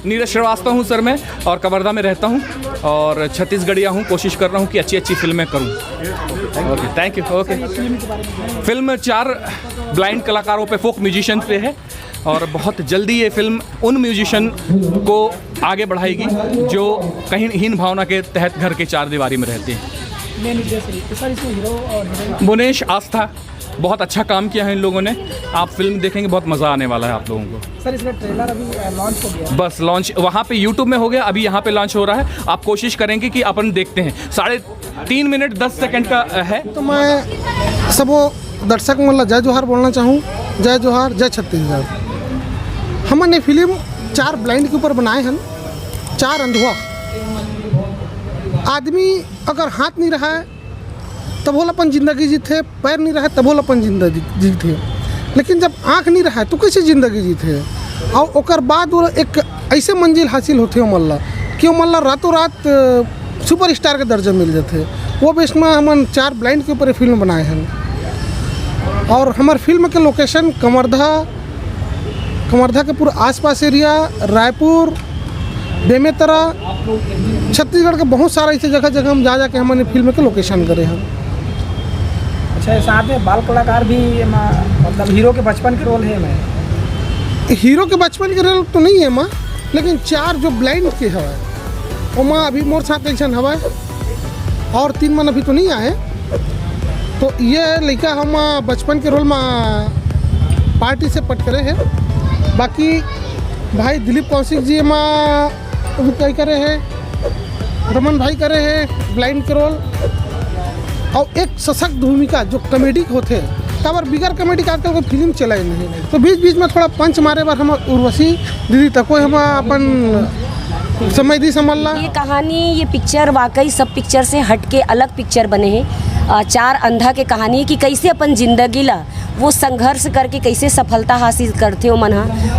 नीरज श्रीवास्तव हूँ सर मैं, और कवर्धा में रहता हूँ और छत्तीसगढ़िया हूँ। कोशिश कर रहा हूँ कि अच्छी अच्छी फिल्में करूँ। Okay, thank you. Okay, film 4 blind कलाकारों पे, फोक म्यूजिशियन पे है और बहुत जल्दी ये फिल्म उन म्यूजिशियन को आगे बढ़ाएगी जो कहीं हीन भावना के तहत घर के 4 दीवारी में रहते हैं। मुनेश आस्था, बहुत अच्छा काम किया है इन लोगों ने। आप फिल्म देखेंगे, बहुत मज़ा आने वाला है आप लोगों को। सर इसका ट्रेलर अभी लॉन्च हो गया? बस लॉन्च वहाँ पे यूट्यूब में हो गया, अभी यहाँ पे लॉन्च हो रहा है। आप कोशिश करेंगे कि अपन देखते हैं। 3.5 मिनट 10 सेकंड का है। तो मैं सब दर्शक मतलब जय जोहार बोलना चाहूँ। जय जोहार, जय छत्तीसगढ़। हमने फिल्म 4 ब्लाइंड के ऊपर बनाए हैं। 4 अंधुआ आदमी अगर हाथ नहीं रहा है तब वो अपन ज़िंदगी जीते, पैर नहीं रहा है तब वो अपन ज़िंदगी जीते, लेकिन जब आँख नहीं रहा है तो कैसे ज़िंदगी जीते। और ओकर बाद वो एक ऐसे मंजिल हासिल होते हो मल्ला कि वो मल्ला रातों रात सुपरस्टार के दर्जा मिल जाते। वो बेस में हम 4 ब्लाइंड के ऊपर फिल्म बनाए हैं। और हमारे फिल्म के लोकेशन कवर्धा के पूरा आसपास एरिया, रायपुर, बेमेतरा, छत्तीसगढ़ के बहुत सारा ऐसे जगह हम जा के हमने फिल्म के लोकेशन करे हैं। अच्छा, साथ में बाल कलाकार भी मतलब हीरो के बचपन के रोल है? मैं हीरो के बचपन के रोल तो नहीं है माँ, लेकिन 4 जो ब्लाइंड के है वो माँ अभी मोर साथ एक हवा और 3 मन अभी तो नहीं आए। तो ये लड़का हम बचपन के रोल में पार्टी से पट करे हैं। बाकी भाई दिलीप कौशिक जी माँ कई करे हैं, रमन भाई करे हैं ब्लाइंड के रोल। और एक सशक्त भूमिका जो कॉमेडी होते हैं तब बिगर कॉमेडी का आजकल कोई फिल्म चला ही नहीं। तो बीच बीच में थोड़ा पंच मारे बार हम उर्वशी दीदी तक हम अपन समय दी संभालना। ये कहानी, ये पिक्चर वाकई सब पिक्चर से हट के अलग पिक्चर बने हैं। 4 अंधा के कहानी कि कैसे अपन जिंदगी ला वो संघर्ष करके कैसे सफलता हासिल करते हो मन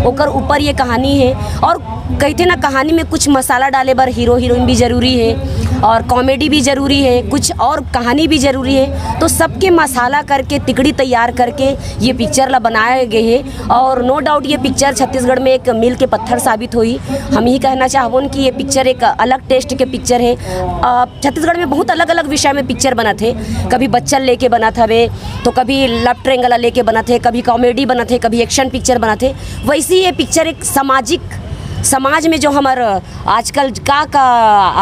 ओकर ऊपर ये कहानी है। और कहते ना कहानी में कुछ मसाला डाले बर हीरो हीरोइन भी ज़रूरी है और कॉमेडी भी ज़रूरी है, कुछ और कहानी भी ज़रूरी है। तो सबके मसाला करके तिकड़ी तैयार करके ये पिक्चर ला बनाए गए हैं। और नो डाउट ये पिक्चर छत्तीसगढ़ में एक मील के पत्थर साबित हुई। हम ही कहना चाहबोन कि ये पिक्चर एक अलग टेस्ट के पिक्चर है। छत्तीसगढ़ में बहुत अलग अलग विषय में पिक्चर बना थे। कभी बच्चन लेके बना था वे, तो कभी लव ट्रायंगल लेके बना थे, कभी कॉमेडी बना थे, कभी एक्शन पिक्चर बना थे। वैसी ये पिक्चर एक समाज में जो हमारे आजकल का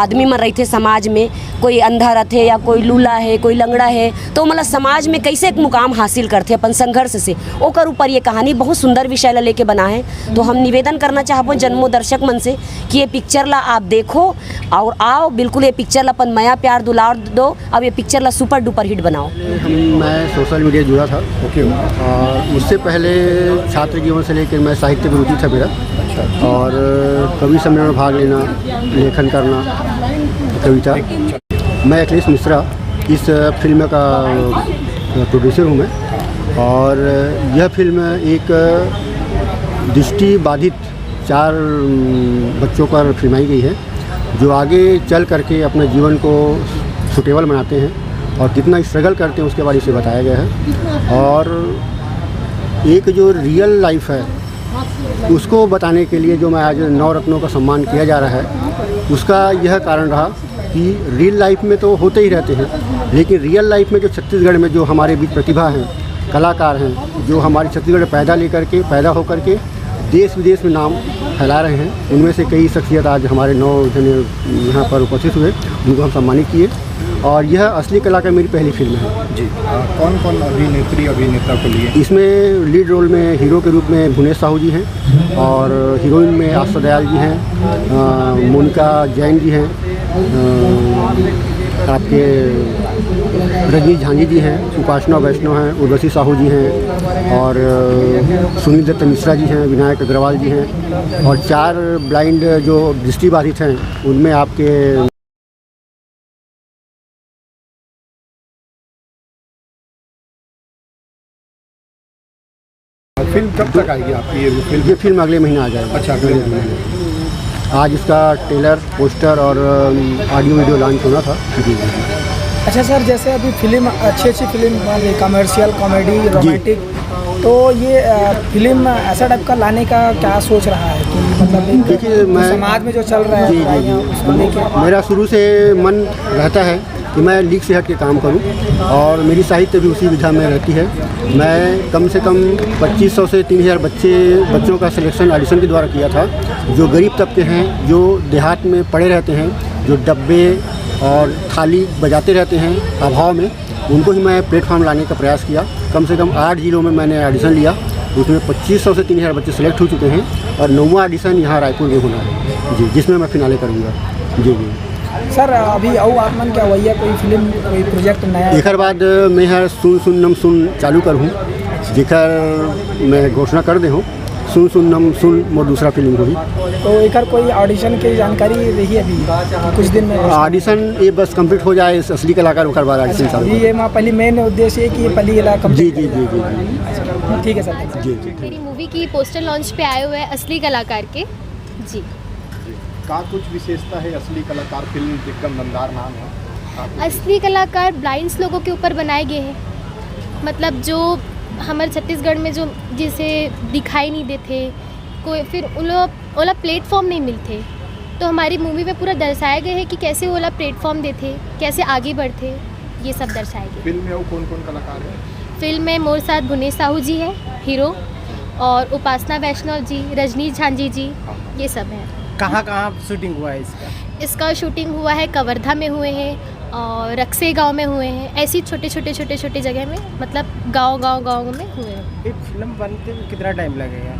आदमी मर रहे थे, समाज में कोई अंधा रहते या कोई लूला है, कोई लंगड़ा है, तो मतलब समाज में कैसे एक मुकाम हासिल करते अपन संघर्ष से, ओकर ऊपर ये कहानी बहुत सुंदर विषय ला लेके बना है। तो हम निवेदन करना चाहबो जन्मो दर्शक मन से कि ये पिक्चर ला आप देखो और आओ, बिल्कुल ये पिक्चर ला अपन माया प्यार दुलार दो। अब ये पिक्चर ला सुपर डुपर हिट बनाओ। मैं सोशल मीडिया जुड़ा था, ओके। उससे पहले छात्र जीवन से लेकर मैं साहित्य में रुचि था मेरा, और कवि सम्मेलन में भाग लेना, लेखन करना, कविता। मैं अखिलेश मिश्रा इस फिल्म का प्रोड्यूसर हूँ मैं। और यह फिल्म एक दृष्टि बाधित 4 बच्चों पर फिल्माई गई है जो आगे चल करके अपने जीवन को सुटेबल बनाते हैं और कितना स्ट्रगल करते हैं उसके बारे में बताया गया है। और एक जो रियल लाइफ है उसको बताने के लिए जो मैं आज 9 रत्नों का सम्मान किया जा रहा है, उसका यह कारण रहा कि रियल लाइफ में तो होते ही रहते हैं, लेकिन रियल लाइफ में जो छत्तीसगढ़ में जो हमारे बीच प्रतिभा हैं, कलाकार हैं, जो हमारे छत्तीसगढ़ पैदा होकर के देश विदेश में नाम फैला रहे हैं, उनमें से कई शख्सियत आज हमारे 9 जने यहाँ पर उपस्थित हुए, उनको हम सम्मानित किए। और यह असली कला का मेरी पहली फिल्म है जी। कौन कौन अभिनेता को लिए? इसमें लीड रोल में हीरो के रूप में भुवनेश साहू जी हैं, और हीरोइन में आस्था दयाल जी हैं, मोनिका जैन जी हैं, आपके रजनी झांझी जी हैं, उपासना वैष्णव हैं, उर्वशी साहू जी हैं, और सुनील दत्त मिश्रा जी हैं, विनायक अग्रवाल जी हैं। और 4 ब्लाइंड जो दृष्टिबाधित हैं उनमें आपके फिल्म कब तक आएगी आपकी? ये फिल्म अगले महीने आ जाएगी। अच्छा, अगले महीने। आज इसका ट्रेलर, पोस्टर और ऑडियो वीडियो लॉन्च होना था जी। अच्छा सर, जैसे अभी फिल्म अच्छी फिल्म कमर्शियल, कॉमेडी, रोमांटिक, तो ये फिल्म ऐसा टाइप का लाने का क्या सोच रहा है कि मतलब एक देखिए, मैं समाज में जो चल रहा है जी जी बुराइयां, उसको लेके जी मेरा शुरू से मन रहता है कि मैं लीग से हट के काम करूं और मेरी साहित्य भी उसी विधा में रहती है। मैं कम से कम 2500 से 3000 बच्चों का सिलेक्शन ऑडिशन के द्वारा किया था, जो गरीब तबके हैं, जो देहात में पड़े रहते हैं, जो डब्बे और थाली बजाते रहते हैं अभाव में, उनको ही मैं प्लेटफॉर्म लाने का प्रयास किया। कम से कम 8 जिलों में मैंने ऑडिशन लिया, उसमें 2500 से 3000 बच्चे सेलेक्ट हो चुके हैं और 9वां ऑडिशन यहाँ रायपुर में होना है जी, जिसमें मैं फिनाले करूँगा जी जी। सर अभी और आप मन क्या वही है कोई फिल्म कोई प्रोजेक्ट नया एक बाद मैं हर सुन सुन नम सुन चालू करूँ, जेकर मैं घोषणा कर दे हूँ सुन सुन नम सुन मोर दूसरा फिल्म होगी। तो एक कोई ऑडिशन की जानकारी रही अभी कुछ दिन में ऑडिशन ये बस कंप्लीट हो जाए, असली कलाकार होकर बाद ऑडिशन चालू अभी ये पहली मेन उद्देश्य है कि पहली इला जी जी जी जी जी ठीक है सर जी जी। मेरी मूवी की पोस्टर लॉन्च पे आए हुए हैं असली कलाकार के जी। का कुछ विशेषता है असली कलाकार फिल्म एकदम दमदार नाम है। असली कलाकार ब्लाइंड्स लोगों के ऊपर बनाए गए हैं, मतलब जो हमारे छत्तीसगढ़ में जो जिसे दिखाई नहीं देते कोई, फिर ओला प्लेटफॉर्म नहीं मिलते, तो हमारी मूवी में पूरा दर्शाया गया है कि कैसे ओला प्लेटफॉर्म देते, कैसे आगे बढ़ते, ये सब दर्शाया गया। फिल्म में वो कौन कौन कलाकार है? फिल्म में मोर साथ गुनेश साहू जी है हीरो, और उपासना वैष्णव जी, रजनीश झांझी जी, ये सब है। कहाँ कहाँ शूटिंग हुआ है इसका? इसका शूटिंग हुआ है कवर्धा में हुए हैं और रक्से गांव में हुए हैं, ऐसी छोटे छोटे जगह में, मतलब गांव में हुए हैं। ये फिल्म बनते में कितना टाइम लगेगा?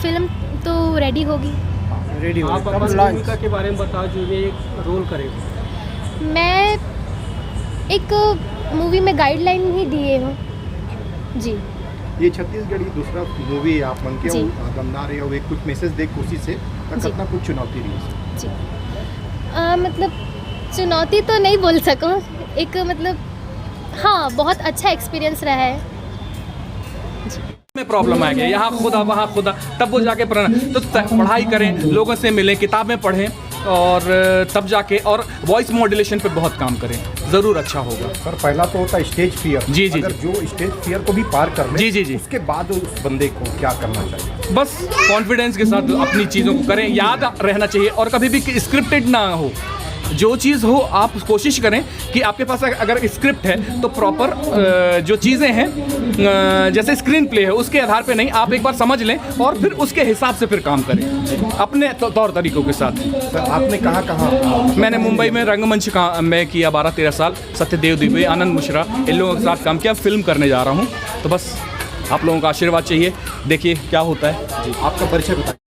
फिल्म तो रेडी होगी। रेडी आप अपनी भूमिका के बारे में बताओ जो ये एक रोल करेगा। मैं एक मूवी में गाइडलाइन ही दिए हूँ जी। ये छत्तीसगढ़ी दूसरा मूवी है आप मन के जी। दमदार है और एक कुछ मैसेज देख खुशी से जी। कितना कुछ चुनौती रही है जी मतलब चुनौती तो नहीं बोल सकूँ, एक मतलब हाँ बहुत अच्छा एक्सपीरियंस रहा है। में प्रॉब्लम आ गया, यहाँ खुदा वहाँ खुदा, तब वो जाके तो पढ़ाई करें, लोगों से मिलें, किताबें पढ़ें और तब जाके और वॉइस मॉड्यूलेशन पे बहुत काम करें, ज़रूर अच्छा होगा। सर पहला तो होता है स्टेज फियर। जी, जी, अगर जी। जो स्टेज फियर को भी पार कर ले, जी, जी, जी। उसके बाद उस बंदे को क्या करना चाहिए? बस कॉन्फिडेंस के साथ अपनी चीज़ों को करें, याद रहना चाहिए और कभी भी स्क्रिप्टेड ना हो। जो चीज़ हो आप कोशिश करें कि आपके पास अगर स्क्रिप्ट है तो प्रॉपर जो चीज़ें हैं जैसे स्क्रीन प्ले है उसके आधार पे नहीं, आप एक बार समझ लें और फिर उसके हिसाब से फिर काम करें अपने तौर तरीकों के साथ। सर आपने कहाँ मैंने मुंबई में रंगमंच का में किया 12-13 साल, सत्यदेव दुबे, आनंद मिश्रा, इन लोगों के साथ काम किया। फिल्म करने जा रहा हूँ, तो बस आप लोगों का आशीर्वाद चाहिए, देखिए क्या होता है। आपका परिचय बताइए।